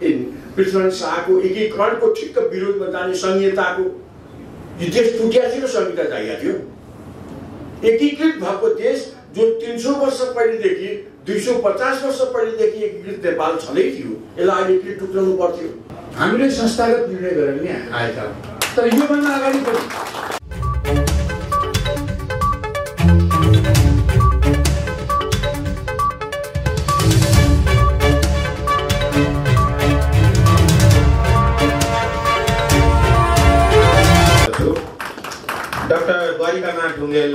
पृथ्वीनारायण शाहको एकीकरणको ठिक्क विरोधमा जाने संहिताको यो देश टुटिया थियो र संहिता चाहिएको थियो। एकीकृत भएको देश जो 300 वर्ष पहिलेदेखि 250 वर्ष पहिलेदेखि एकीकृत नेपाल छँदै थियो, यसलाई अहिले के टुक्राउनु पर्थ्यो? हामीले संस्थागत निर्णय गरेर नि आएका, तर योभन्दा अगाडि पनि डाक्टर द्वारिकानाथ ढुङ्गेल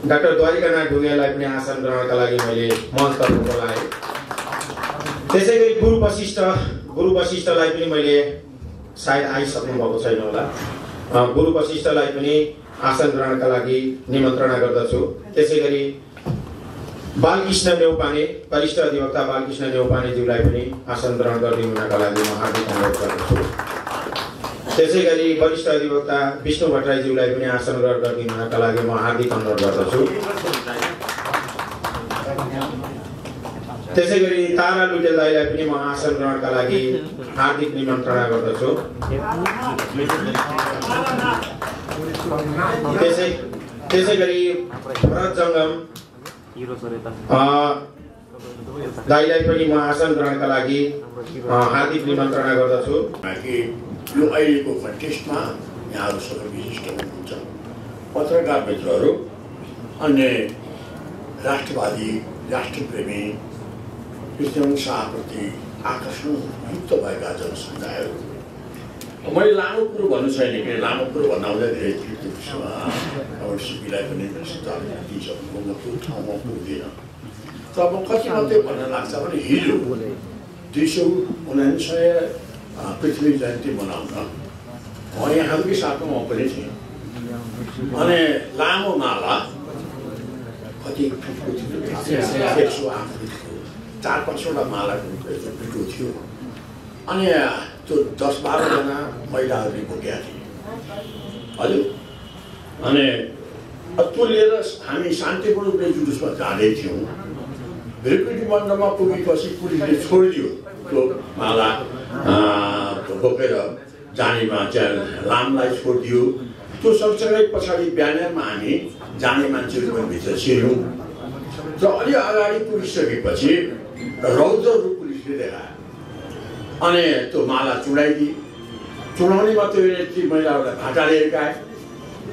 डाक्टर द्वारिकानाथ ढुङ्गेललाई पनि आसन ग्रहणका लागि मैले मञ्चतर्फ बोलाएँ। त्यसै गरी गुरु वशिष्ठलाई पनि मैले सायद आइसक्नु भएको छैन होला, गुरु वशिष्ठलाई पनि आसन ग्रहणका लागि निमन्त्रणा गर्दछु। त्यसै गरी बालकृष्ण नेउपाने वरिष्ठ अधिवक्ता बालकृष्ण नेउपानेज्यूलाई पनि आसन ग्रहण गरिदिनुका लागि म हार्दिक अनुरोध गर्दछु। त्यसै गरी वरिष्ठ अधिवक्ता विष्णु भट्टराईज्यूलाई पनि आसन ग्रहण गरिदिनुका लागि म हार्दिक अनुरोध गर्दछु। त्यसै गरी तारा लुटेल दाईलाई पनि म आसन ग्रहणका लागि हार्दिक निमन्त्रणा गर्दछु। त्यसै गरी भरत जङ्गम दाईलाई पनि म आसन ग्रहणका लागि हार्दिक निमन्त्रणा गर्दछु। यो अहिलेको कन्टेस्टमा यहाँहरू सबै विशिष्ट हुनुहुन्छ, पत्रकार मित्रहरू, अन्य राष्ट्रवादी राष्ट्रप्रेमी पृथ्वीनारायण शाहप्रति आकर्षणयुक्त भएका जनसमुदायहरू। मैले लामो कुरो भन्नु छैन, किन लामो कुरो भन्दा धेरै सिपीलाई पनि दिइसक्नु म त्यो ठाउँमा पुग्दिनँ। तर म कति मात्रै भन्न लाग्छ भने हिजो 279 पृथ्वी जयन्ती मनाउन यहाँहरूकै साथमा म पनि थिएँ। अनि लामो माला कति फिटको थियो, 108 फिटको 4-5वटा मालाको पिठो थियो। अनि त्यो 10-12 जना महिलाहरूले बोकेका थिए हजुर। अनि त्यो लिएर हामी शान्तिपूर्ण रूपले जुलुसमा जाँदै थियौँ। भेलकुटी मण्डपमा पुगेपछि पुलिसले छोडिदियो त्यो माला बोकेर जानेमा लामलाई छोडिदियो। त्यो सँगसँगै पछाडि ब्यानरमा हामी जाने मान्छेहरू पनि भित्र छिर्यौँ र अलि अगाडि पुगिसकेपछि रौद्र रूप पुलिसले देखायो। अनि त्यो माला चुडाइदिए। चुडाउने मात्रै ती महिलाहरूलाई भाटाले हिर्काए।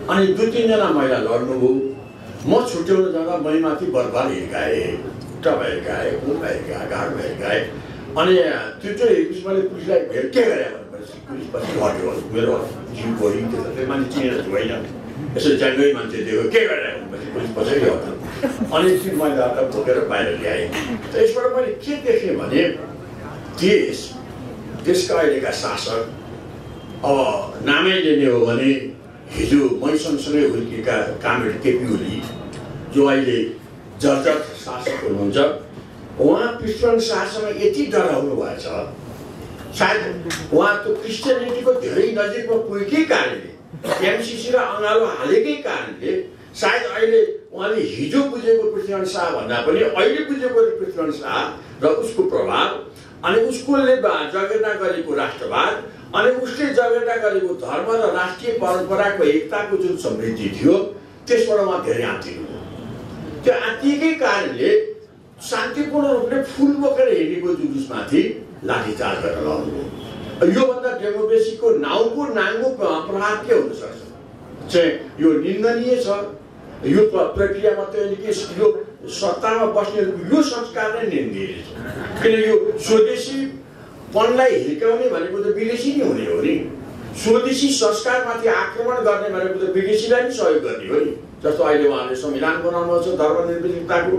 अनि 2-3 जना महिला लड्नुभयो। म छुट्याउन जाँदा मैमाथि बर्बाद हिर्काए, खुट्टामा हिर्काए, खुट्टा हिर्काए, घाँडमा हिर्काए। अनि त्यो चाहिँ मैले पुलिसलाई भेट के गरेँ भनेपछि पुलिस पछि हट्यो। मेरो जिउ बढी त्यो मान्छे चिनेर होइन, यसो जङ्गै मान्छे दियो के गरेर भनेपछि पुलिस पछाडि हट्यो। अनि ती महिलाहरूलाई बोकेर बाहिर ल्याएँ। त यसबाट मैले के देखेँ भने देशका अहिलेका शासक अब नामै लिने हो भने हिजो मै सँगसँगै हुर्केका कामरेड केपी ओली जो अहिले जर्जर शासक हुनुहुन्छ, उहाँ पृथ्वीनारायण शाहसँग यति डराउनु भएछ, सायद उहाँ त्यो क्रिस्चियनिटीको धेरै नजिकमा पुगेकै कारणले, एमसिसी र अँगालो हालेकै कारणले सायद अहिले उहाँले हिजो बुझेको पृथ्वीनारायण शाह भन्दा पनि अहिले बुझेको पृथ्वीनारायण शाह र उसको प्रभाव, अनि उसले जगेर्ना गरेको राष्ट्रवाद, अनि उसले जगेर्ना गरेको धर्म र राष्ट्रिय परम्पराको एकताको जुन समृद्धि थियो त्यसबाट उहाँ धेरै आत्तिनु। त्यो आत्तिएकै कारणले शान्तिपूर्ण रूपले फुल बोकेर हिँडेको जुलुसमाथि लाठीचार्ज गरेर लगाउनु। योभन्दा डेमोक्रेसीको नाउँको नाङ्गो प्रहार के हुन सक्छ? चाहिँ यो निन्दनीय छ। यो प्रक्रिया मात्रै होइन कि यो सत्तामा बस्नेहरूको यो संस्कार नै निन्दनीय छ। किन यो स्वदेशीपनलाई हिर्काउने भनेको त विदेशी नै हुने हो नि। स्वदेशी संस्कारमाथि आक्रमण गर्ने भनेको त विदेशीलाई नै सहयोग गर्ने हो नि। जस्तो अहिले उहाँले संविधान बनाउनु भएको छ, धर्मनिरपेक्षताको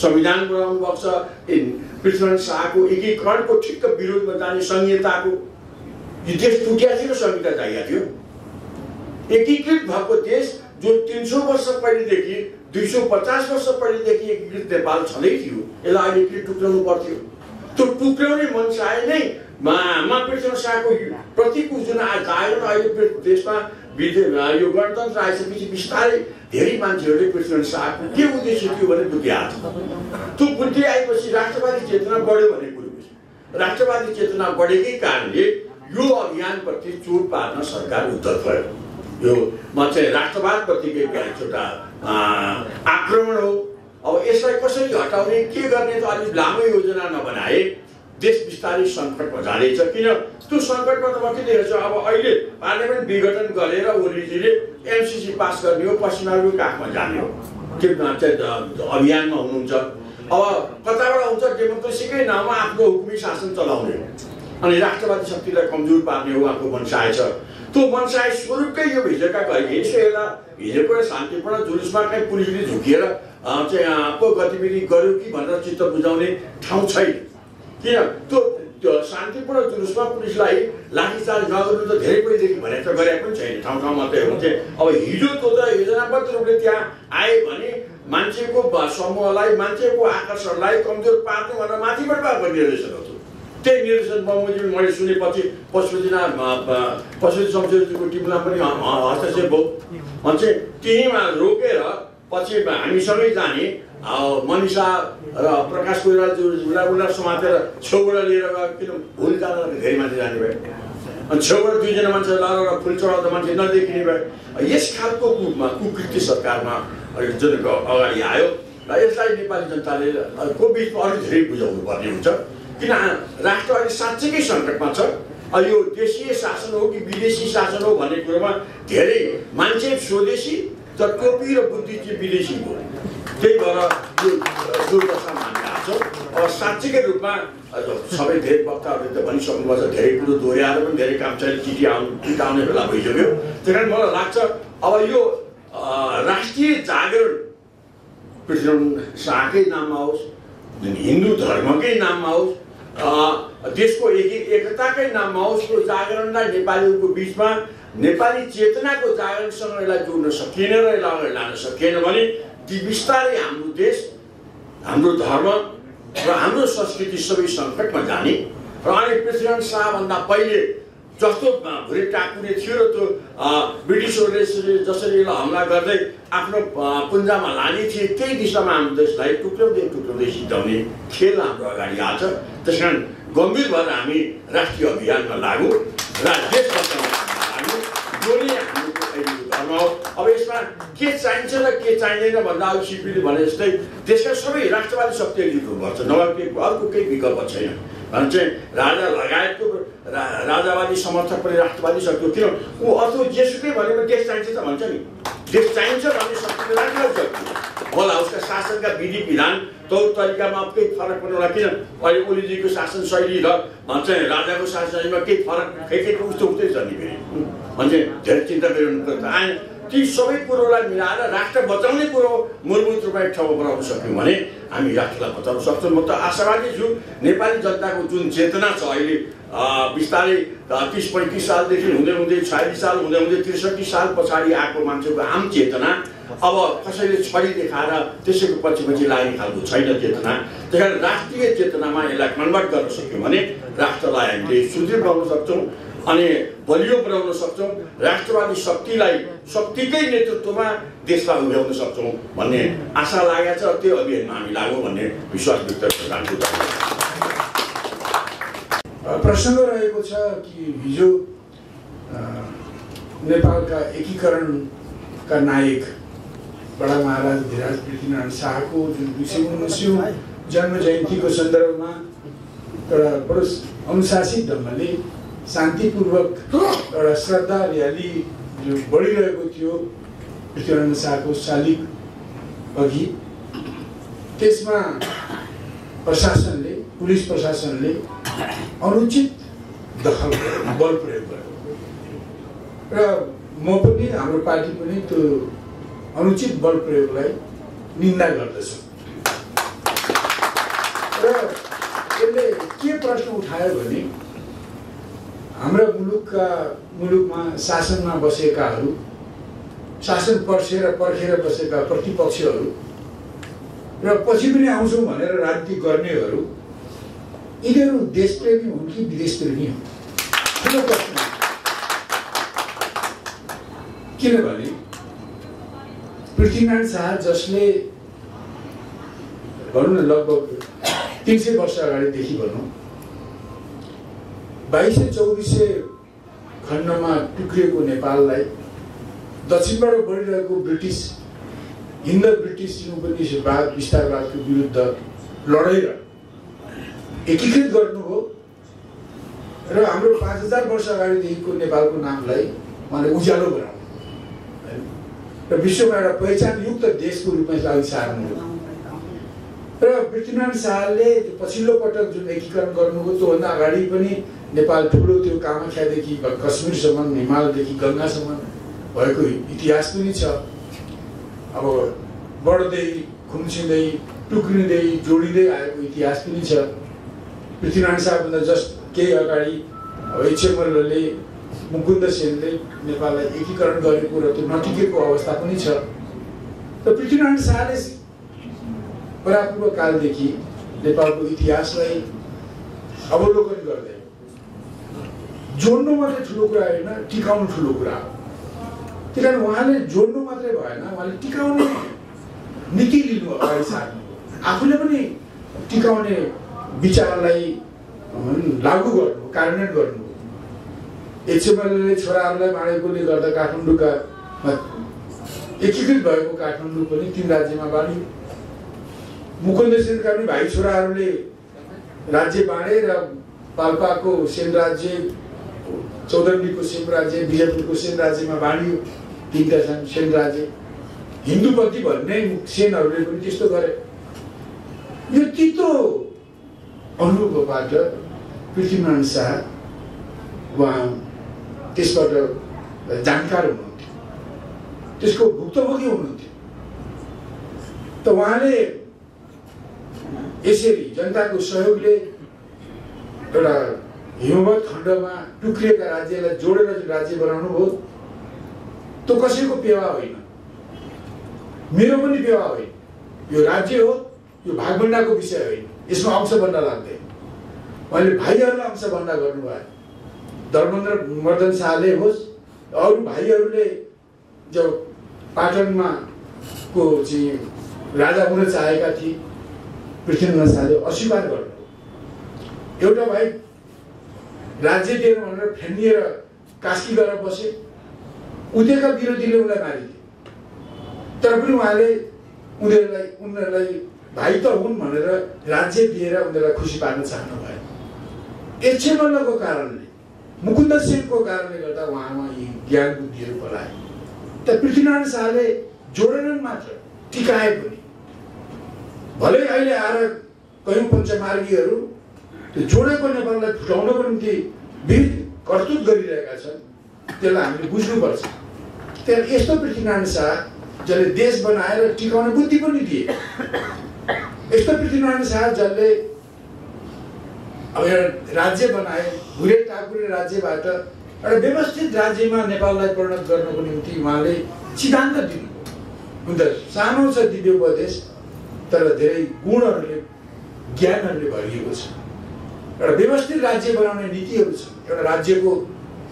संविधान बनाउनु भएको छ, पृथ्वीनारायण शाहको एकीकरणको ठिक्क विरोधमा जाने संहिताको यो देश टुटिया थियो र संहिता चाहिएको थियो। एकीकृत भएको देश जो 300 वर्ष पहिलेदेखि 250 वर्ष पहिलेदेखि एकीकृत नेपाल छँदै थियो, यसलाई अहिले के टुक्राउनु पर्थ्यो? त्यो टुक्राउने मनसाय नै पृथ्वीनारायण शाहको प्रतिको जुन जागरण अहिले देशमा यो गणतन्त्र आइसकेपछि बिस्तारै धेरै मान्छेहरूले पृथ्वीनारायण शाहको के उद्देश्य थियो भने बुद्धि आएको त्यो बुद्धि आएपछि राष्ट्रवादी चेतना बढ्यो भन्ने कुरो राष्ट्रवादी चेतना बढेकै कारणले यो अभियानप्रति चोट पार्न सरकार उद्धत भयो। यो म चाहिँ राष्ट्रवादप्रतिको एउटा आक्रमण हो। अब यसलाई कसरी हटाउने के गर्ने त अलिक लामो योजना नबनाए देश बिस्तारै सङ्कटमा जाँदैछ। किन त्यो सङ्कटमा त म के देखेको छु, अब अहिले पार्लियामेन्ट विघटन गरेर ओलीजीले एमसिसी पास गर्ने हो, पश्चिमाको काखमा जाने हो, त्यो चाहिँ अभियानमा हुनुहुन्छ। अब कताबाट हुन्छ डेमोक्रेसीकै नाममा आफ्नो हुकुमी शासन चलाउने हो अनि राष्ट्रवादी शक्तिलाई कमजोर पार्ने हो उहाँको मनसाय छ। त्यो मनसाय स्वरूपकै यो हिजोका कहिले यसो हेर्दा हिजोको शान्तिपूर्ण जुलुसमा कहीँ पुलिसले झुकिएर चाहिँ को गतिविधि गर्यो कि भनेर चित्त बुझाउने ठाउँ छैन। किन त्यो शान्तिपूर्ण जुलुसमा पुलिसलाई लाठीचार्ज नगर्नु त धेरै पहिलेदेखि भनेको त गरेको पनि छैन, ठाउँ ठाउँमा त हुन्छ। अब हिजो त्यो त योजनाबद्ध रूपले त्यहाँ आए भने मान्छेको समूहलाई मान्छेको आकर्षणलाई कमजोर पार्नु भनेर माथिबाट भएको निर्देशन हो। त्यही निर्देशन बमोजिम मैले सुनेपछि पशुपति संशोधनको टिममा पनि हस्तक्षेप भयो। भन्छ त्यहीमा रोकेर पछि हामीसँगै जाने मनिषा र प्रकाश कोइराला समातेर छेउबाट लिएर गयो। किन भुल जाँदा धेरै मान्छे जाने भयो अनि छेउबाट दुईजना मान्छे लगाएर फुल चढाउँदा मान्छे नदेखिने भयो। यस खालको कुकृत्य सरकारमा जुन अगाडि आयो र यसलाई नेपाली जनताले को बिचमा अलिक धेरै बुझाउनु पर्ने हुन्छ। किन राष्ट्रवादी साँच्चैकै सङ्कटमा छ। यो देशीय शासन हो कि विदेशी शासन हो भन्ने कुरोमा धेरै मान्छे स्वदेशी तर टोपी र बुद्धि चाहिँ विदेशी हो। त्यही भएर यो दुर्दशा मानिरहेको छ। अब साँच्चैकै रूपमा सबै धेरै वक्ताहरूले त भनिसक्नुभएको छ, धेरै कुरो दोहोऱ्याएर पनि धेरै काम चाहिँ चिठी आउने बेला भइसक्यो। त्यही कारण मलाई लाग्छ अब यो राष्ट्रिय जागरण पृथ्वीनारायण शाहकै नाममा होस्, हिन्दू धर्मकै नाममा होस्, देशको एकताकै नाममा होस्, त्यो जागरणलाई नेपालीहरूको बिचमा नेपाली चेतनाको जागरणसँग यसलाई जोड्न सकिएन र यसलाई अगाडि लान सकिएन भने ती बिस्तारै हाम्रो देश, हाम्रो धर्म र हाम्रो संस्कृति सबै सङ्कटमा जाने र अनि पृथ्वीनारायण शाहभन्दा पहिले जस्तो भुरे टाकुने थियो र त्यो ब्रिटिसहरूले जसरी यसलाई हमला गर्दै आफ्नो पुन्जामा लाने थिए त्यही दिशामा हाम्रो देशलाई टुक्राउँदै सिद्धाउने खेल हाम्रो अगाडि आछ। त्यस कारण गम्भीर भएर हामी राष्ट्रिय अभियानमा लागु र देश बचाउन लागु, यो नै हाम्रो अहिलेको धर्म हो। अब यसमा के चाहिन्छ र के चाहिँदैन भन्दा अब सिपीले भने जस्तै देशका सबै राष्ट्रवादी शक्ति एकजुट हुनुपर्छ, नभए अर्को केही विकल्प छैन। भने चाहिँ राजा लगायतको राजावादी समर्थक पनि राष्ट्रवादी शक्ति हो। किन ऊ अथवा जेसुकै भनेमा देश चाहिन्छ त भन्छ नि, देश चाहिन्छ भन्ने शक्तिले राष्ट्रवादी शक्ति होला। उसका शासनका विधि विधान तौर तरिकामा केही फरक पनि होला। किन अहिले ओलीजीको शासन शैली र चाहिँ राजाको शासन शैलीमा केही फरक फेकेको उस्तो उस्तै छ नि फेरि भन्छ। धेरै चिन्ता गरिनु आएन। ती सबै कुरोलाई मिलाएर राष्ट्र बचाउने कुरो मूलभूत रूपमा एक ठाउँमा बनाउन सक्यौँ भने हामी राष्ट्रलाई बचाउन सक्छौँ। म त आशावादी छु नेपाली जनताको जुन चेतना छ अहिले बिस्तारै 30-35 सालदेखि हुँदै 46 साल हुँदै 63 साल पछाडि आएको मान्छेको आम चेतना अब कसैले छडी देखाएर त्यसैको पछि लाग्ने खालको छैन चेतना। त्यही कारण राष्ट्रिय चेतनामा यसलाई कन्भर्ट गर्न सक्यौँ भने राष्ट्रलाई हामीले सुदृढ बनाउन सक्छौँ अनि बलियो बनाउन सक्छौँ। राष्ट्रवादी शक्तिकै नेतृत्वमा देशलाई उभ्याउन सक्छौँ भन्ने आशा लागेको छ। त्यो अभियानमा हामी लागौँ भन्ने विश्वास व्यक्त गर्छु। प्रसङ्ग रहेको छ कि हिजो नेपालका एकीकरणका नायक बडा महाराज धीराज पृथ्वीनारायण शाहको जुन 219औं जन्म जयन्तीको सन्दर्भमा एउटा बडो अनुशासित ढङ्गले शान्तिपूर्वक एउटा श्रद्धा र्याली जो बढिरहेको थियो पृथ्वीनारायण शाहको शालिग अघि, त्यसमा प्रशासनले, पुलिस प्रशासनले अनुचित दखल बल प्रयोग गर्यो र म पनि हाम्रो पार्टी पनि त्यो अनुचित बल प्रयोगलाई निन्दा गर्दछु। र यसले के प्रश्न उठायो भने हाम्रा मुलुकमा शासनमा बसेकाहरू, शासन पर्खेर बसेका प्रतिपक्षहरू र पछि पनि आउँछौँ भनेर राजनीति गर्नेहरू यिनीहरू देशप्रेमी हुन् कि विदेशप्रेमी हुन्? ठुलो प्रश्न। किनभने पृथ्वीनारायण शाह जसले भनौँ न लगभग 300 वर्ष अगाडिदेखि भनौँ 2200-2400 खण्डमा टुक्रिएको नेपाललाई दक्षिणबाट बढिरहेको ब्रिटिस हिन्द ब्रिटिस उपनिवेशवाद विस्तारवादको विरुद्ध लडेर एकीकृत गर्नुभयो र हाम्रो 5000 वर्ष अगाडिदेखिको नेपालको नामलाई उहाँले उज्यालो बनाउनु र विश्वमा एउटा पहिचानयुक्त देशको रूपमा अघि सार्नुभयो। र पृथ्वीनारायण शाहले पछिल्लो पटक जुन एकीकरण गर्नुभयो त्योभन्दा अगाडि पनि नेपाल ठुलो त्यो कामाख्यादेखि कश्मीरसम्म हिमालदेखि गङ्गासम्म भएको इतिहास पनि छ। अब बढ्दै खुम्चिँदै टुक्रिँदै जोडिँदै आएको इतिहास पनि छ। पृथ्वीनारायण शाहभन्दा जस्ट केही अगाडि एचएमएलले मुकुन्द सेनले नेपाललाई एकीकरण गरेको र त्यो नटिकेको अवस्था पनि छ। र पृथ्वीनारायण शाहले परापूर्व कालदेखि नेपालको इतिहासलाई अवलोकन गर्दै जोड्नु मात्रै ठुलो कुरा होइन, टिकाउनु ठुलो कुरा हो। त्यही कारण उहाँले जोड्नु मात्रै भएन, उहाँले टिकाउने नीति लिनु अगाडि सार्नु, आफूले पनि टिकाउने विचारलाई लागू गर्नु, कार्यान्वयन गर्नु। एचएमएलले छोराहरूलाई बाँडेकोले गर्दा काठमाडौँका एकीकृत भएको काठमाडौँ पनि 3 राज्यमा बाँडियो। मुकुन्द सेनका पनि भाइ छोराहरूले राज्य बाँडे र पाल्पाको सेन राज्य, चौधरीको सेन राज्य, विजयपुरको सेन राज्यमा बाँडियो। 3टा सेन राज्य हिन्दूपति भन्ने सेनहरूले पनि त्यस्तो गरे। यो तितो अनुभवबाट पृथ्वीनारायण शाह उहाँ त्यसबाट जानकार हुनुहुन्थ्यो, त्यसको भुक्तभोगी हुनुहुन्थ्यो। त उहाँले यसरी जनताको सहयोगले एउटा हिमवत खण्डमा टुक्रिएका राज्यलाई जोडेर राज्य बनाउनु भयो। त्यो कसैको पेवा होइन, मेरो पनि पेवा होइन। यो राज्य हो, यो भागभण्डाको विषय होइन, यसमा अंश भण्डा लाग्दैन। उहाँले भाइहरूलाई अंश भण्डा गर्नुभयो। धर्मेन्द्र मर्दन शाहले होस्, अरू भाइहरूले जो पाटनमा को चाहिँ राजा हुन चाहेका थिए, पृथ्वीनारायण शाहले अस्वीकार गर्नु। एउटा भाइ राज्य दिएर भनेर फेनिएर कास्की गरेर बसे, उनीहरूका विरोधीले उनलाई मारिदिए। तर पनि उहाँले उनीहरूलाई भाइ त हुन् भनेर राज्य दिएर उनीहरूलाई खुसी पार्न चाहनु भयो। एचएमएलको कारणले, मुकुन्द सेनको कारणले गर्दा उहाँमा यी ज्ञान बुद्धिहरू पलाए। त पृथ्वीनारायण शाहले जोडेनन् मात्र, टिकाए पनि। भलै अहिले आएर कयौं पञ्चमार्गीहरू त्यो जोडेको नेपाललाई फुटाउनको निम्ति विविध करतुत गरिरहेका छन्, त्यसलाई हामीले बुझ्नुपर्छ। त्यहाँ यस्तो पृथ्वीनारायण शाह जसले देश बनाएर टिकाउने बुद्धि पनि दिए, यस्तो पृथ्वीनारायण शाह जसले अब एउटा राज्य बनाए, भुरे टाकुरे राज्यबाट एउटा व्यवस्थित राज्यमा नेपाललाई परिणत गर्नको निम्ति उहाँले सिद्धान्त दिनुभयो। हुन त सानो छ दिव्य उपदेश, तर धेरै गुणहरूले ज्ञानहरूले भरिएको छ। एउटा व्यवस्थित राज्य बनाउने नीतिहरू छन्। एउटा राज्यको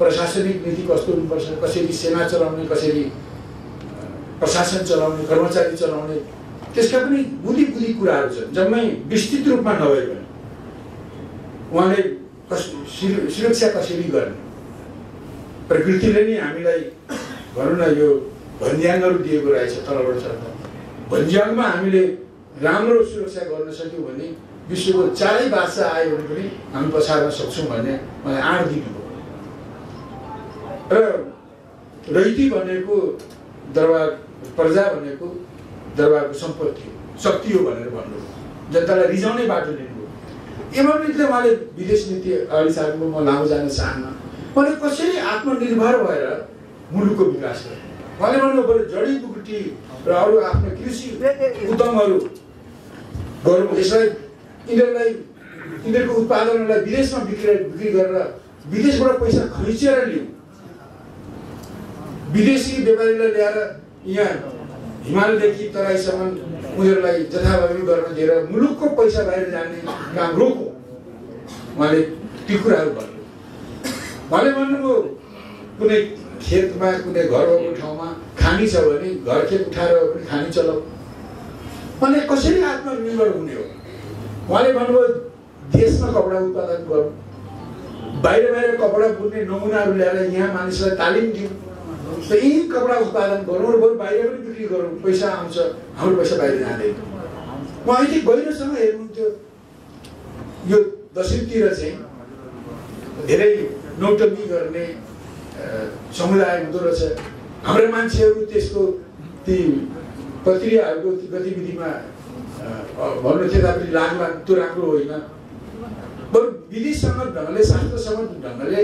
प्रशासनिक नीति कस्तो हुनुपर्छ, कसरी सेना चलाउने, कसरी प्रशासन चलाउने, कर्मचारी चलाउने, त्यसका पनि बुद्धि कुराहरू छन्। जम्मै विस्तृत रूपमा नभए पनि उहाँले सुरक्षा कसरी गर्ने, प्रकृतिले नै हामीलाई भनौँ न यो भन्ज्याङहरू दिएको रहेछ तलबाट चढ्दा। भन्ज्याङमा हामीले राम्रो सुरक्षा गर्न सक्यौँ भने विश्वको चारै बादशाह आयो भने पनि हामी पछार्न सक्छौँ भन्ने मलाई आँट दिनुभयो। र रैती भनेको दरबार, प्रजा भनेको दरबारको सम्पत्ति हो, शक्ति हो भनेर भन्नुभयो। जनतालाई रिजाउने बाटो लिनुभयो। एमाले उहाँले विदेश नीति अगाडि सार्नु, म लामो जान चाहन्न। उहाँले कसरी आत्मनिर्भर भएर मुलुकको विकास गर्ने, उहाँले भन्नुभयो जडीबुटी र अरू आफ्नो कृषि उद्यमहरू गरौँ, यसलाई यिनीहरूको उत्पादनलाई विदेशमा बिक्री गरेर विदेशबाट पैसा खिचेर लिउँ। विदेशी व्यापारीलाई ल्याएर यहाँ हिमालदेखि तराईसम्म उनीहरूलाई जथाभावी गर्न दिएर मुलुकको पैसा बाहिर जाने काम रोकौँ। उहाँले ती कुराहरू भन्नुभयो। उहाँले भन्नुभयो कुनै खेतमा कुनै घर भएको ठाउँमा खानी छ भने घर खेत उठाएर पनि खानी चलाऊ। अनि कसरी आत्मनिर्भर हुने हो? उहाँले भन्नुभयो देशमा कपडा उत्पादन गरौँ, बाहिर कपडा बुन्ने नमुनाहरू ल्याएर यहाँ मानिसलाई तालिम दिउँ, यही कपडा उत्पादन गरौँ र बरु बाहिर पनि बिक्री गरौँ, पैसा आउँछ, हाम्रो पैसा बाहिर जाँदैन। म अहिले गहिरोसँग हेर्नुहुन्थ्यो, यो दक्षिणतिर चाहिँ धेरै नौटङ्की गर्ने समुदाय हुँदो रहेछ। हाम्रा मान्छेहरू त्यसको ती प्रक्रियाहरूको गतिविधिमा भन्नु त्यतापट्टि लाग्ला, त्यो राम्रो होइन। बरु विधिसम्मत ढङ्गले शास्त्रसम्मत ढङ्गले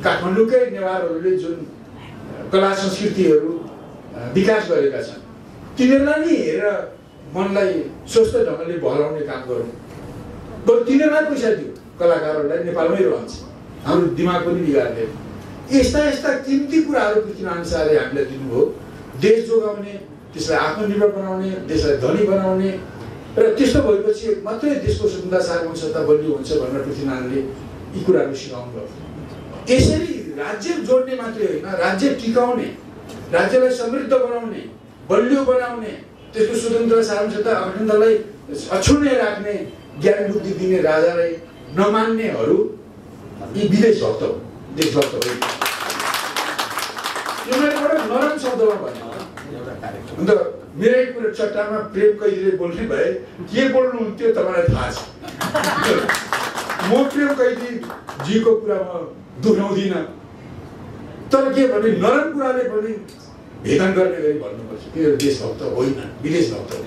काठमाडौँकै नेवारहरूले जुन कला संस्कृतिहरू विकास गरेका छन् तिनीहरूलाई नि हेरेर मनलाई स्वस्थ ढङ्गले बहलाउने काम गरौँ। बरु तिनीहरूलाई पैसा दियो, कलाकारहरूलाई नेपालमै रहन्छ, हाम्रो दिमाग पनि बिगार्दैन। यस्ता किम्ती कुराहरू पृथ्वीनारायण शाहले हामीलाई दिनुभयो। देश जोगाउने, त्यसलाई आत्मनिर्भर बनाउने, देशलाई धनी बनाउने र त्यस्तो भएपछि मात्रै देशको सुन्दर सार्वभौमता बलियो हुन्छ भनेर पृथ्वीनारायणले यी कुराहरू सिकाउनु भयो। यसरी राज्य जोड्ने मात्रै होइन, राज्य टिकाउने, राज्यलाई समृद्ध बनाउने, बलियो बनाउने, त्यसको स्वतन्त्र सार्वभौमता अखण्डतालाई अछुन्ने राख्ने ज्ञान बुद्धि दिने राजालाई नमान्नेहरू यी विदेश भक्त हो, देशभक्त होइन। यो मैले एउटा नरम शब्दमा भने अन्त मेरै कुरा चट्टानमा प्रेम कैदीले बोल्ने भए के बोल्नुहुन्थ्यो तपाईँलाई थाहा छ। म प्रेम कैदीजीको कुरा म दोहोऱ्याउँदिनँ, तर के भने नरम कुराले पनि भेदन गर्ने गरी भन्नुपर्छ कि यो देशभक्त होइन, विदेश भक्त हो।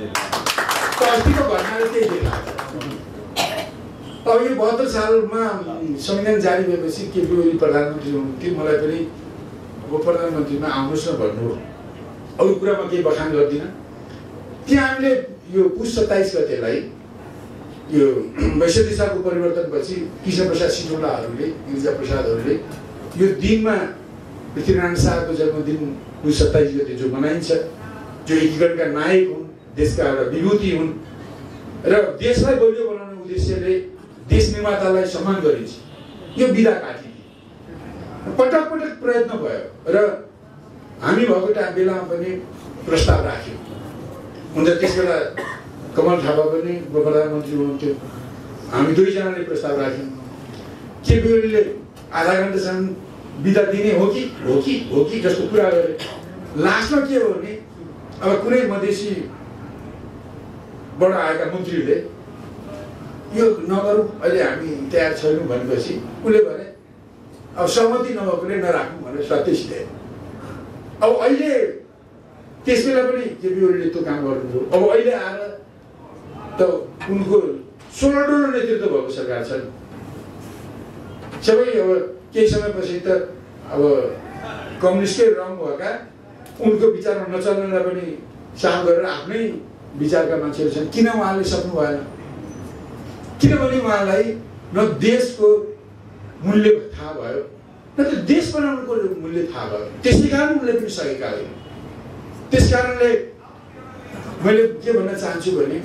अस्तिको घटनाले त्यही देखाएको। अब यो 72 सालमा संविधान जारी भएपछि केपी ओली प्रधानमन्त्री हुनुहुन्थ्यो। मलाई पनि अब प्रधानमन्त्रीमा आउनुहोस् न भन्नु, अरू कुरामा केही बखान गर्दिनँ। त्यहाँ हामीले यो पुस 27 गतेलाई यो 62 सालको परिवर्तनपछि कृष्ण प्रसाद सिटौलाहरूले, गिरिजा प्रसादहरूले यो दिनमा पृथ्वीनारायण शाहको जन्मदिन पुस 27 गते जो मनाइन्छ, जो एकीकरणका नायक हुन्, देशका एउटा विभूति हुन् र देशलाई बलियो बनाउने उद्देश्यले देश निर्मातालाई सम्मान गरिन्छ, यो बिदा काटियो। पटक पटक प्रयत्न भयो र हामी भएको बेलामा पनि प्रस्ताव राख्यौँ। हुन्छ त्यस बेला कमल थापा पनि प्रधानमन्त्री हुनुहुन्थ्यो, हामी दुईजनाले प्रस्ताव राख्यौँ। केपी ओलीले आधा घन्टासम्म बिदा दिने हो कि जस्तो कुरा गरे। लास्टमा के हो भने अब कुनै मधेसीबाट आएका मन्त्रीले यो नगरौँ, अहिले हामी तयार छैनौँ भनेपछि उसले भने अब सहमति नभएकोले नराखौँ भनेर सत्य सिधायो। अब अहिले त्यस बेला पनि केपी ओलीले त्यो काम गर्नुभयो। अब अहिले आएर त उनको 16 डोलो नेतृत्व भएको सरकार छ नि। सबै अब केही समयपछि त अब कम्युनिस्टकै रङ भएका उनको विचारमा नचल्नेलाई पनि साथ गरेर आफ्नै विचारका मान्छेहरू छन्। किन उहाँले सक्नु भएन? किनभने उहाँलाई न देशको मूल्य थाहा भयो, न त देश बनाउनुको मूल्य थाहा भयो। त्यसै कारण उनले पनि सकेका होइन। त्यस कारणले मैले के भन्न चाहन्छु भने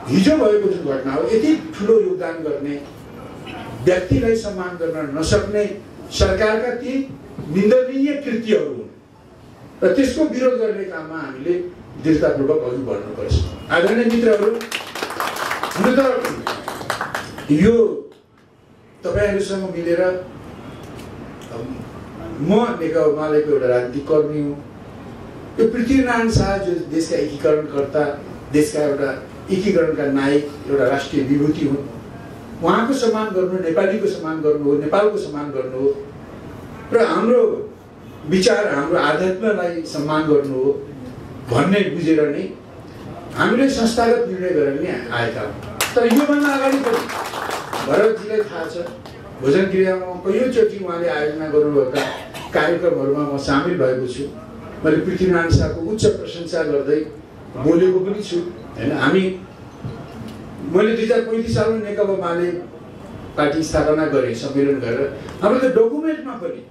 हिजो भएको जुन घटना हो, यति ठुलो योगदान गर्ने व्यक्तिलाई सम्मान गर्न नसक्ने सरकारका ती निन्दनीय कृत्यहरू हुन् र त्यसको विरोध गर्ने काममा हामीले दृढतापूर्वक अघि बढ्नुपर्छ। आदरणीय मित्रहरू, हुन त यो तपाईँहरूसँग मिलेर म नेकपा मालेको एउटा राजनीतिक कर्मी हुँ। यो पृथ्वीनारायण शाह जो देशका एकीकरणकर्ता, देशका एउटा एकीकरणका नायक, एउटा राष्ट्रिय विभूति हुन्। उहाँको सम्मान गर्नु, नेपालीको सम्मान गर्नु हो, नेपालको सम्मान गर्नु हो र हाम्रो विचार, हाम्रो आध्यात्मलाई सम्मान गर्नु हो भन्ने बुझेर नै हामीले संस्थागत निर्णय गरेर नै आएका हौँ। तर योभन्दा अगाडि पनि भरतजीलाई थाहा छ, भोजन क्रियामा कयौँचोटि उहाँले आयोजना गर्नुभएका कार्यक्रमहरूमा म सामेल भएको छु। मैले पृथ्वीनारायण शाहको उच्च प्रशंसा गर्दै बोलेको पनि छु होइन। मैले 2035 सालमा नेकपा माले पार्टी स्थापना गरेँ, सम्मेलन गरेर। हाम्रो त डकुमेन्टमा पनि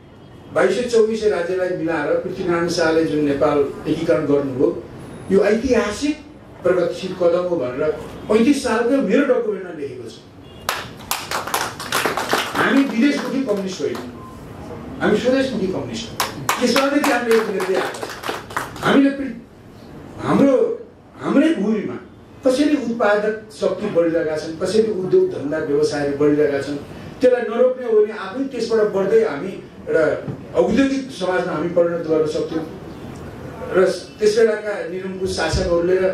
2224 राज्यलाई मिलाएर पृथ्वीनारायण शाहले जुन नेपाल एकीकरण गर्नुभयो यो ऐतिहासिक प्रगतिशील कदम हो भनेर 35 सालको मेरो डकुमेन्टमा लेखेको छ। हामी विदेशमुखी कम्युनिस्ट होइन, हामी स्वदेशमुखी कम्युनिस्ट हौँ। त्यसबादेखि हामीले एक हेर्दै आएको छ। हामीले हाम्रै भूमिमा कसरी उत्पादक शक्ति बढिरहेका छन्, कसरी उद्योग धन्दा व्यवसायहरू बढिरहेका छन्, त्यसलाई नरोक्ने हो भने आफै त्यसबाट बढ्दै हामी एउटा औद्योगिक समाजमा हामी परिणत गर्न सक्थ्यौँ। र त्यस बेलाका निरङ्कुश शासकहरूले र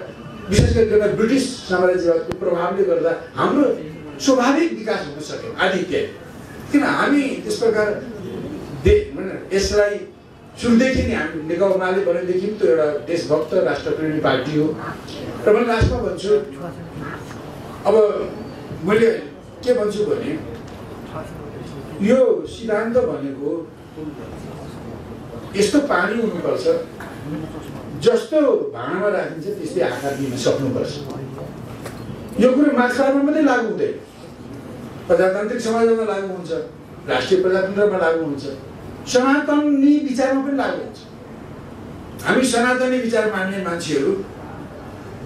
विशेष गरी ब्रिटिस साम्राज्यवादको प्रभावले गर्दा हाम्रो स्वाभाविक विकास हुन सक्यो आदित्य। किन हामी त्यस प्रकार यसलाई सुरुदेखि नै हामी नेकपा एमाले भनेदेखि त्यो एउटा देशभक्त राष्ट्रप्रेमी पार्टी हो। र मैले लास्टमा भन्छु, अब मैले के भन्छु भने यो सिद्धान्त भनेको यस्तो पानी हुनुपर्छ जस्तो भाँडामा राखिन्छ त्यस्तै आकार दिन सक्नुपर्छ। यो कुरो मार्क्सवादमा मात्रै लागु हुँदैन, प्रजातान्त्रिक समाजमा लागु हुन्छ, राष्ट्रिय प्रजातन्त्रमा लागु हुन्छ, सनातनी विचारमा पनि लागु हुन्छ। हामी सनातनी विचार मान्ने मान्छेहरू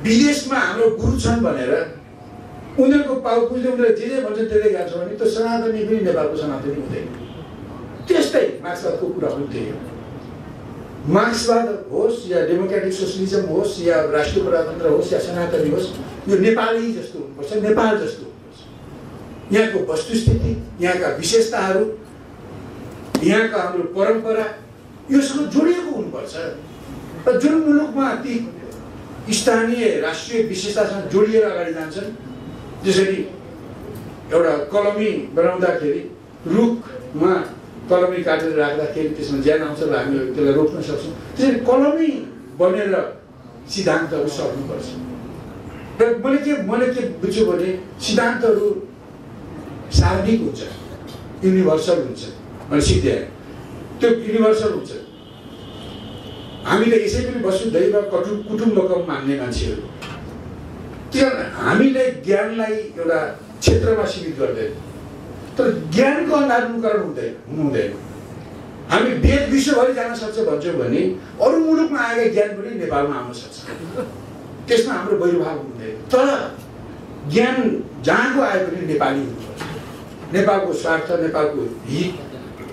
विदेशमा हाम्रो गुरु छन् भनेर उनीहरूको पाउ पुज्दै उनीहरूले जे भन्छन् त्यही गर्छ भने त्यो सनातनी पनि नेपालको सनातनी हुँदैन। त्यस्तै मार्क्सवादको कुरा पनि त्यही हो। मार्क्सवाद होस् या डेमोक्रेटिक सोसलिजम होस् या राष्ट्रिय प्रजातन्त्र होस् या सनातनी होस्, यो नेपाली जस्तो हुनुपर्छ, नेपाल जस्तो हुनुपर्छ। यहाँको वस्तुस्थिति, यहाँका विशेषताहरू, यहाँका हाम्रो परम्परा योसँग जोडिएको हुनुपर्छ। र जुन मुलुकमा ती स्थानीय राष्ट्रिय विशेषतासँग जोडिएर अगाडि जान्छन्, जसरी एउटा कलमी बनाउँदाखेरि रुखमा कलमी काटेर राख्दाखेरि त्यसमा ज्यान आउँछ र हामी त्यसलाई रोक्न सक्छौँ, त्यसरी कलमी बनेर सिद्धान्तहरू सर्नुपर्छ। र मैले के बुझ्छु भने सिद्धान्तहरू सार्वधिक हुन्छ, युनिभर्सल हुन्छ। मैले सिद्ध्याएँ त्यो युनिभर्सल हुन्छ। हामीले यसै पनि वसुधैव कुटुम्बकम मान्ने मान्छेहरू, त्यो हामीले ज्ञानलाई एउटा क्षेत्रमा सीमित गर्दैन, तर ज्ञानको अन्धानुकरण हुँदैन। हामी वेद विश्वभरि जान सक्छ भन्छौँ भने अरू मुलुकमा आएका ज्ञान पनि नेपालमा आउन सक्छ, त्यसमा हाम्रो वैरभाव हुँदैन। तर ज्ञान जहाँको आए पनि नेपाली हुनुपर्छ। नेपालको स्वार्थ, नेपालको हित,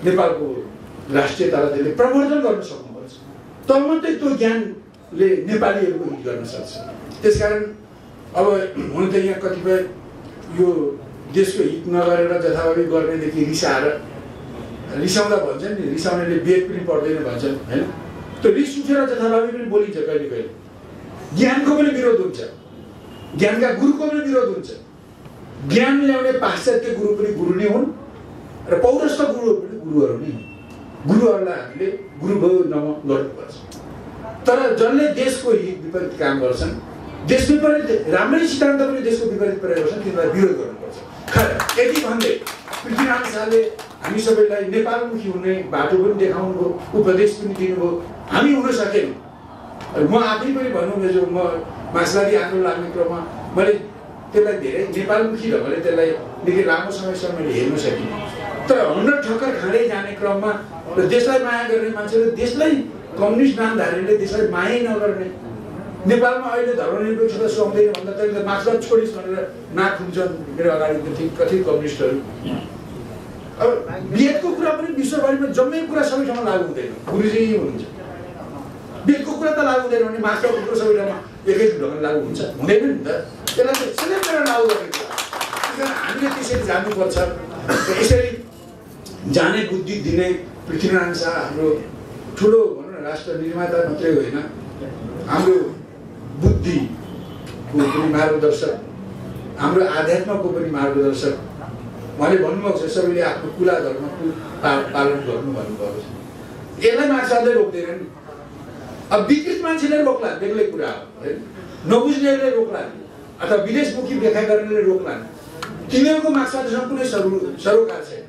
नेपालको राष्ट्रियतालाई त्यसले प्रवर्धन गर्न सक्नुपर्छ, तब मात्रै त्यो ज्ञानले नेपालीहरूको हित गर्न सक्छ। त्यसकारण अब हुन त यहाँ कतिपय यो देशको हित नगरेर जथाभावी गर्नेदेखि रिसाउँदा भन्छन् नि, रिसाउनेले वेद पनि पढ्दैन भन्छन् होइन। त्यो रिस उठेर जथाभावी पनि बोलिन्छ कहिले कहिले। ज्ञानको पनि विरोध हुन्छ, ज्ञानका गुरुको पनि विरोध हुन्छ। ज्ञान ल्याउने पाश्चात्य गुरु पनि गुरु नै हुन् र पौरस्थ गुरुहरू पनि गुरुहरू नै हुन्। गुरुहरूलाई हामीले गुरुभाव नम गर्नुपर्छ। तर जसले देशको हित विपरीत काम गर्छन्, देश विपरीत राम्रै सिद्धान्त पनि देशको विपरीत प्रयोग गर्छन्, तिनीहरूलाई विरोध गर्नुपर्छ। यति भन्दै पृथ्वीनारायण शाहले हामी सबैलाई नेपालमुखी हुने बाटो पनि देखाउनुभयो, उपदेश पनि दिनुभयो। हामी हुन सकेनौँ। म आफै पनि भनौँ न, जो म मार्क्सवादी आन्दोलन लाग्ने क्रममा मैले त्यसलाई धेरै नेपालमुखी ढङ्गले त्यसलाई निकै लामो समयसम्म मैले हेर्न सकिनँ। तर हन्ड्रेड ठक्कर खाँदै जाने क्रममा र देशलाई माया गर्ने मान्छेले, देशलाई कम्युनिस्ट नामधारीले देशलाई माया नगर्ने, नेपालमा अहिले धर्मनिरपेक्षता सुहाउँदैन भन्दा तैँले त मार्क्सवाद छोडिस् भनेर नाक खुम्छन् मेरो अगाडि कथित कम्युनिस्टहरू। अब वेदको कुरा पनि विश्वभरिमा जम्मै कुरा सबै ठाउँमा लागु हुँदैन, गुरुजी हुनुहुन्छ। वेदको कुरा त लागु हुँदैन भने मार्क्सवादको कुरा सबै ठाउँमा एकै ढङ्गले लागु हुन्छ, हुँदैन नि त। त्यसलाई चाहिँ सिलेक्ट गरेर लागु गर्ने कुरा। हामीले त्यसरी जानुपर्छ। यसरी जाने बुद्धि दिने पृथ्वीनारायण शाह हाम्रो ठुलो भनौँ न राष्ट्र निर्माता मात्रै होइन, हाम्रो बुद्धिको पनि मार्गदर्शक, हाम्रो आध्यात्मको पनि मार्गदर्शक। उहाँले भन्नुभएको छ सबैले आफ्नो कुला धर्मको पालन गर्नु भन्नुभएको छ। यसलाई मार्क्सवादले रोक्दैनन्। अब विकृत मान्छेले रोक्ला बेग्लै कुरा हो, नबुझ्नेले रोक्लान् अथवा विदेशमुखी व्याख्या गर्नेले रोक्लान्। तिनीहरूको मार्क्सवादसँग कुनै सरोकार छैन।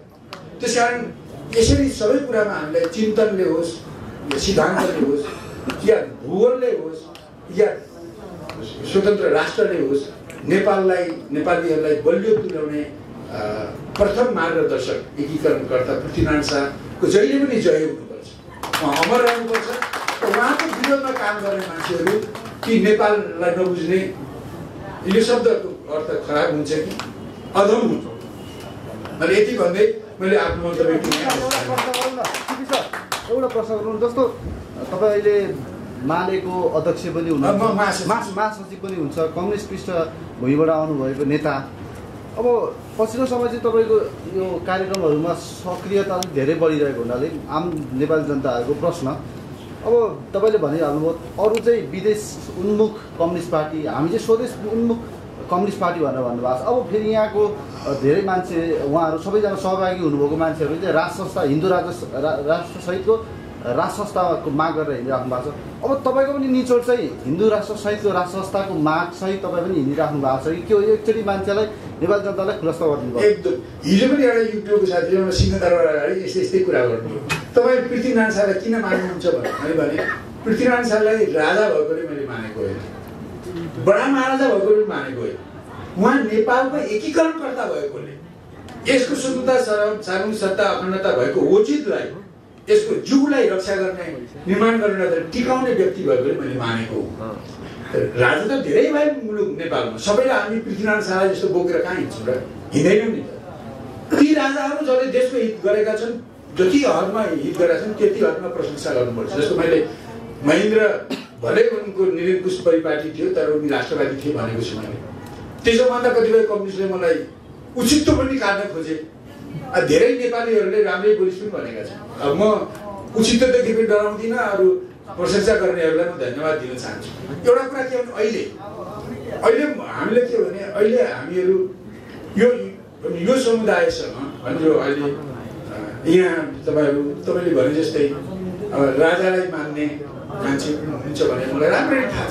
त्यसकारण यसरी सबै कुरामा हामीलाई चिन्तनले होस्, सिद्धान्तले होस्, या भूगोलले होस्, या स्वतन्त्र राष्ट्रले होस्, नेपालीहरूलाई बलियो तुल्याउने प्रथम मार्गदर्शक एकीकरणकर्ता पृथ्वीनारायण शाहको जहिले पनि जय हुनुपर्छ। उहाँ अमर रहनुपर्छ। उहाँको विरोधमा काम गर्ने मान्छेहरू कि नेपाललाई नबुझ्ने, यो शब्दको अर्थ खराब हुन्छ कि अधम हुन्छ। मैले यति भन्दै मैले आफ्नो मन्तव्य एउटा प्रश्न गरौँ। जस्तो तपाईँ अहिले मालेको अध्यक्ष पनि हुनुहुन्छ, महासचिव पनि हुन्छ, कम्युनिस्ट पृष्ठभूमिबाट आउनुभएको नेता। अब पछिल्लो समय चाहिँ तपाईँको यो कार्यक्रमहरूमा सक्रियता धेरै बढिरहेको हुनाले आम नेपाली जनताहरूको प्रश्न, अब तपाईँले भनिहाल्नुभयो अरू चाहिँ विदेश उन्मुख कम्युनिस्ट पार्टी, हामी चाहिँ स्वदेश उन्मुख कम्युनिस्ट पार्टी भनेर भन्नुभएको छ। अब फेरि यहाँको धेरै मान्छे, उहाँहरू सबैजना सहभागी हुनुभएको मान्छेहरू चाहिँ राष्ट्र संस्था, हिन्दू राष्ट्रसहितको राष्ट्र संस्थाको माग गरेर हिँडिराख्नु भएको छ। अब तपाईँको पनि निचोड चाहिँ हिन्दू राष्ट्र सहितको राष्ट्र संस्थाको माग सहित तपाईँ पनि हिँडिराख्नु भएको छ कि के हो? एकचोटि मान्छेलाई, नेपाली जनतालाई खुलस्त गरिदिनु भयो। एकदम हिजो पनि एउटा युट्युबको साथीले सिंहदरबार अगाडि यस्तै कुरा गर्नु। तपाईँ पृथ्वीनारायण शाहलाई किन मान्नुहुन्छ भने पृथ्वीनारायण शाहलाई राजा भएकोले मैले मानेको होइन, बडा महाराजा भएकोले मानेको होइन, उहाँ नेपालको एकीकरणकर्ता भएकोले, यसको स्वतन्त्रता सार्वभौमिकता अखण्डता भएको वजिदलाई, यसको जुगलाई रक्षा गर्ने, निर्माण गर्ने, टिकाउने व्यक्ति भएकोले मैले मानेको हो। राजा त धेरै भए मुलुक नेपालमा, सबैलाई हामी पृथ्वीनारायण शाह जस्तो बोकेर कहाँ हिँड्छौँ र? हिँड्दैनौँ नि त। ती राजाहरू जसले देशको हित गरेका छन्, जति हदमा हित गरेका छन् त्यति हदमा प्रशंसा गर्नुपर्छ। जस्तो मैले महेन्द्र भले उनको निरङ्कुश परिपाटी थियो तर उनी राष्ट्रवादी थिए भनेको छु मैले। त्यसो भन्दा कतिपय कम्युनिस्टले मलाई उचित पनि काट्न खोजे। धेरै नेपालीहरूले राम्रै बोलिस् पनि भनेका छन्। अब म उचितदेखि पनि डराउँदिनँ, अरू प्रशंसा गर्नेहरूलाई म धन्यवाद दिन चाहन्छु। एउटा कुरा के भने अहिले हामीले के भने अहिले हामीहरू यो समुदायसँग हाम्रो अहिले यहाँ तपाईँले भने जस्तै अब राजालाई मान्ने मान्छे हुन्छ भने मलाई राम्ररी थाहा छ,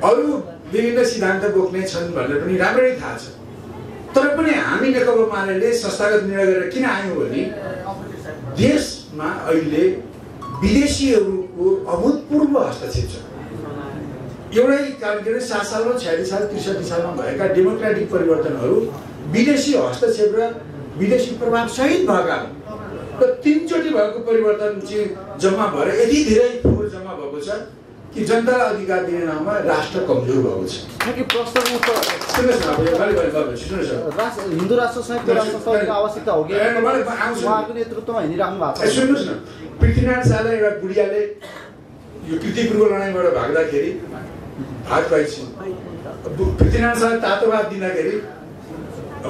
अरू विभिन्न सिद्धान्त बोक्ने छन् भनेर पनि राम्ररी थाहा छ। तर पनि हामी नेकपा मालेले संस्थागत निर्णय गरेर किन आयौँ भने देशमा अहिले विदेशीहरूको अभूतपूर्व हस्तक्षेप छ। एउटै कारण के 7 सालमा 46 साल 63 सालमा भएका डेमोक्रेटिक परिवर्तनहरू विदेशी हस्तक्षेप र विदेशी प्रभाव सहित भएका र 3 चोटि भएको परिवर्तन चाहिँ जम्मा भएर यति धेरै फोहोर जम्मा भएको छ कि जनतालाई अधिकार दिने नाममा राष्ट्र कमजोर भएको छ। हिन्दू राष्ट्र संयुक्त राष्ट्र संघको आवश्यकता हो कि उहाँको नेतृत्वमा हिँडिराख्नु भएको छ। सुन्नुहोस् न, पृथ्वीनारायण शाहलाई एउटा बुढियाले यो कीर्तिपुरको लडाइँबाट भाग्दाखेरि भात खुवाइछन्। पृथ्वीनारायण शाह तातो भात दिँदाखेरि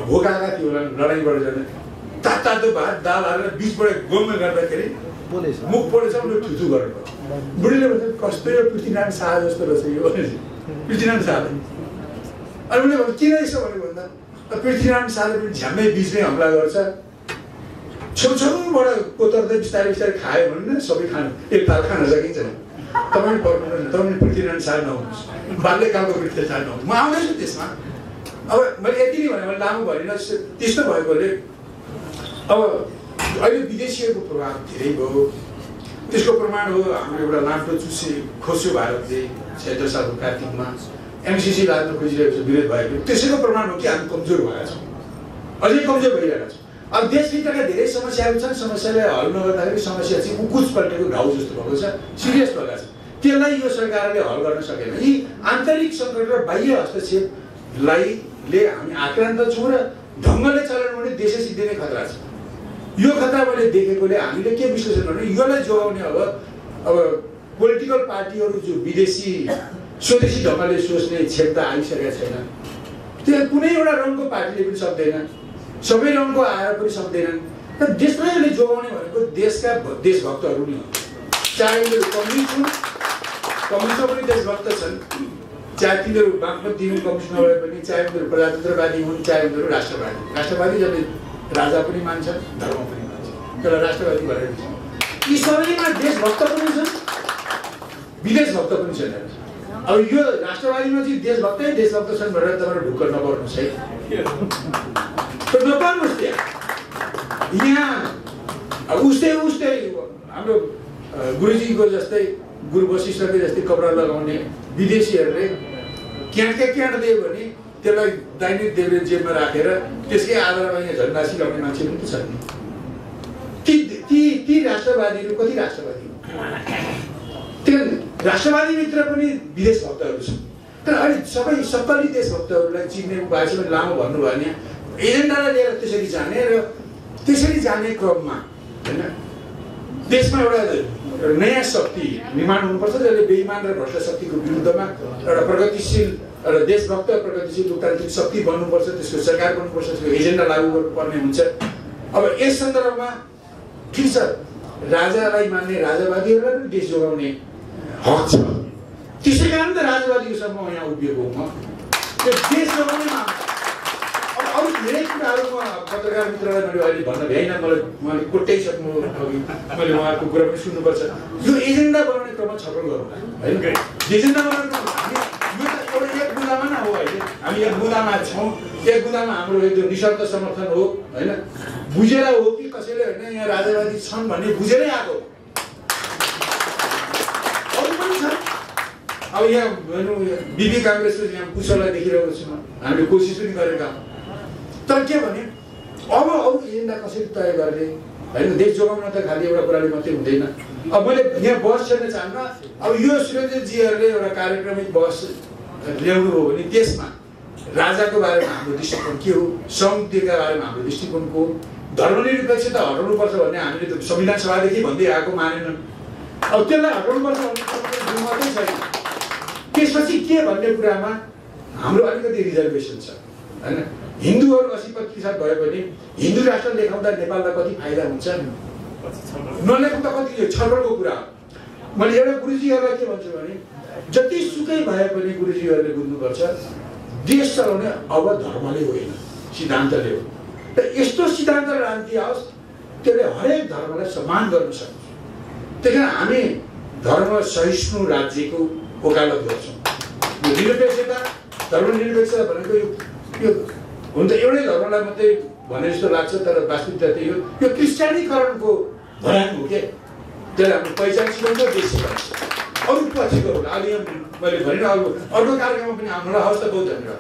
भोकाएका थियो होला लडाइँबाट जाने, तातो भात दाल हालेर बिचबाट गोम्न गर्दाखेरि मुख पढेछ उनीहरू थुथु गरेर बुढीले भन्छ कस्तो यो पृथ्वीनारायण शाह जस्तो रहेछ यो पृथ्वीनारायण शाहले। अनि उनीहरूले भन्छ किन यसो भनेको भन्दा पृथ्वीनारायण शाहले पनि झ्याम्मै बिचमै हमला गर्छ, छेउछेउबाट कोतर्दै बिस्तारै बिस्तारै खायो भने न सबै खानु एकताल खान सकिन्छ। तपाईँ पर्नु, तपाईँ पृथ्वीनारायण शाह नहुनुहोस्, बाल्यकालको पृथ्वीनारायण शाह नहुनुहोस्। म आउँदैछु त्यसमा। अब मैले यति नै भने लामो भएन, त्यस्तो भएकोले अब अहिले विदेशीहरूको प्रभाव धेरै भयो। त्यसको प्रमाण हो हाम्रो एउटा लाम्टो चुसे खोस्यो भारतले 76 सालको कार्तिकमा एमसिसी लाग्न खोजिरहेको छ, विरोध भएको। त्यसैको प्रमाण हो कि हामी कमजोर भएका छौँ, अझै कमजोर भइरहेका छौँ। अब देशभित्रका धेरै समस्याहरू छन्, समस्यालाई हल नगर्दाखेरि समस्या चाहिँ उकुच पल्टेको घाउ जस्तो भएको छ, सिरियस भएका छ। त्यसलाई यो सरकारले हल गर्न सकेन। यी आन्तरिक सङ्कट र बाह्य हस्तक्षेपलाई हामी आक्रान्त छौँ र ढङ्गले चलाउनु भने देशै सिद्धिने खतरा छ। यो खतरा मैले देखेकोले हामीले के विश्लेषण गर्ने, यसलाई जोगाउने अब पोलिटिकल पार्टीहरू जो विदेशी स्वदेशी ढङ्गले सोच्ने क्षमता आइसकेका छैन, त्यो कुनै एउटा रङको पार्टीले पनि सक्दैन, सबै रङको आएर पनि सक्दैनन्। तर देशलाई यसले जोगाउने भनेको देशका देशभक्तहरू नै हो। चाहे उनीहरू कम्युनिस्ट हुन्, कम्युनिस्टमा पनि देशभक्त छन्, चाहे तिनीहरू बागमती हुन् कम्युनिस्ट नभए पनि, चाहे उनीहरू प्रजातन्त्रवादी हुन्, चाहे उनीहरू राष्ट्रवादी जसले राजा पनि मान्छन्, धर्म पनि मान्छन्, त्यसलाई राष्ट्रवादी भनेर भन्छ। यी सबैमा देशभक्त पनि छन्, विदेशभक्त पनि छन्। अब यो राष्ट्रवादीमा चाहिँ देशभक्त छन् भनेर तपाईँहरू ढुक्क नपर्नुहोस् है, नपर्नुहोस् त्यहाँ। यहाँ उस्तै हाम्रो गुरुजीको जस्तै, गुरु वशिष्ठकै जस्तै कपडा लगाउने विदेशीहरूले क्याट दियो भने त्यसलाई दैनिक देवले जेबमा राखेर त्यसकै आधारमा यहाँ झन्डा सिलाउने मान्छे पनि छन्। ती राष्ट्रवादीहरू कति राष्ट्रवादी, त्यो राष्ट्रवादीभित्र पनि विदेश भक्तहरू छन्। तर अहिले सबै 70 देशभक्तहरूलाई चिन्ने उपाय छ। लामो भन्नुभयो भने एजेन्डालाई लिएर त्यसरी जाने र त्यसरी जाने क्रममा होइन देशमा एउटा नयाँ शक्ति निर्माण हुनुपर्छ जसले बेइमान र भ्रष्ट शक्तिको विरुद्धमा एउटा प्रगतिशील एउटा देशभक्त प्रगतिशील लोकतान्त्रिक शक्ति बन्नुपर्छ, त्यसको सरकार बन्नुपर्छ, त्यसको एजेन्डा लागू गर्नुपर्ने हुन्छ। अब यस सन्दर्भमा ठिक छ, राजालाई मान्ने राजावादीहरूलाई पनि देश जोगाउने हक छ। त्यसै कारण त राजावादीको सम्म यहाँ उभिएको हुँ म। त्यो देश जोगाउनेमा अब अरू धेरै कुराहरू म पत्रकार मित्रलाई मैले अहिले भन्न भ्याइनँ, मलाई उहाँले कोट्याइसक्नु अघि मैले उहाँको कुरा पनि सुन्नुपर्छ। यो एजेन्डा बनाउने क्रममा छलफल गरौँ होइन, एजेन्डा बनाउने क्रम हामी यो त एउटा एक बुँदामा न हो अहिले, हामी एक बुँदामा छौँ, एक बुँदामा हाम्रो यो निशर्त समर्थन हो होइन, बुझेर हो कि कसैले होइन यहाँ राजावादी छन् भन्ने बुझेरै आएको अरू पनि छ। अब यहाँ भनौँ बिबी काङ्ग्रेसको यहाँ पुछलाई देखिरहेको छु म, हामीले कोसिस पनि गरेका हौँ। तर के भने अब अरू एजेन्डा कसरी तय गर्ने होइन, देश जोगाउन त खालि एउटा कुराले मात्रै हुँदैन। अब मैले यहाँ बहस छेड्न चाहन्न। अब यो सुरेन्द्रजीहरूले एउटा कार्यक्रमिक बहस ल्याउनु हो भने त्यसमा राजाको बारेमा हाम्रो दृष्टिकोण के हो, संहिताका बारेमा हाम्रो दृष्टिकोण को, धर्मनिरपेक्षता हटाउनुपर्छ भन्ने हामीले त संविधान सभादेखि भन्दै आएको मानेनन्। अब त्यसलाई हटाउनुपर्छ भन्ने मात्रै छैन, त्यसपछि के भन्ने कुरामा हाम्रो अलिकति रिजर्भेसन छ होइन। हिन्दूहरू 80% भए पनि हिन्दू राष्ट्र लेखाउँदा नेपाललाई कति फाइदा हुन्छ, नलेखाउँदा कति छलफलको कुरा हो। मैले एउटा गुरुजीहरूलाई के भन्छु भने जति सुकै भए पनि गुरुजीहरूले बुझ्नुपर्छ देश चलाउने अब धर्मले होइन सिद्धान्तले हो। र यस्तो सिद्धान्त रान्ति आओस् त्यसले हरेक धर्मलाई सम्मान गर्न सक्छ। त्यही कारण हामी धर्म सहिष्णु राज्यको वकालत गर्छौँ। निरपेक्षता धर्मनिरपेक्षता भनेको यो हुन त एउटै धर्मलाई मात्रै भने जस्तो लाग्छ, तर वास्तविकता त्यही हो। यो क्रिस्चियनीकरणको भराङ हो के, त्यसले हाम्रो पहिचान सिकाउँछ, देश सिकाउँछ। अरू पछिको होला। अहिले मैले भने अर्को कार्यक्रममा पनि हामीलाई हवस् त, बहुत धन्यवाद।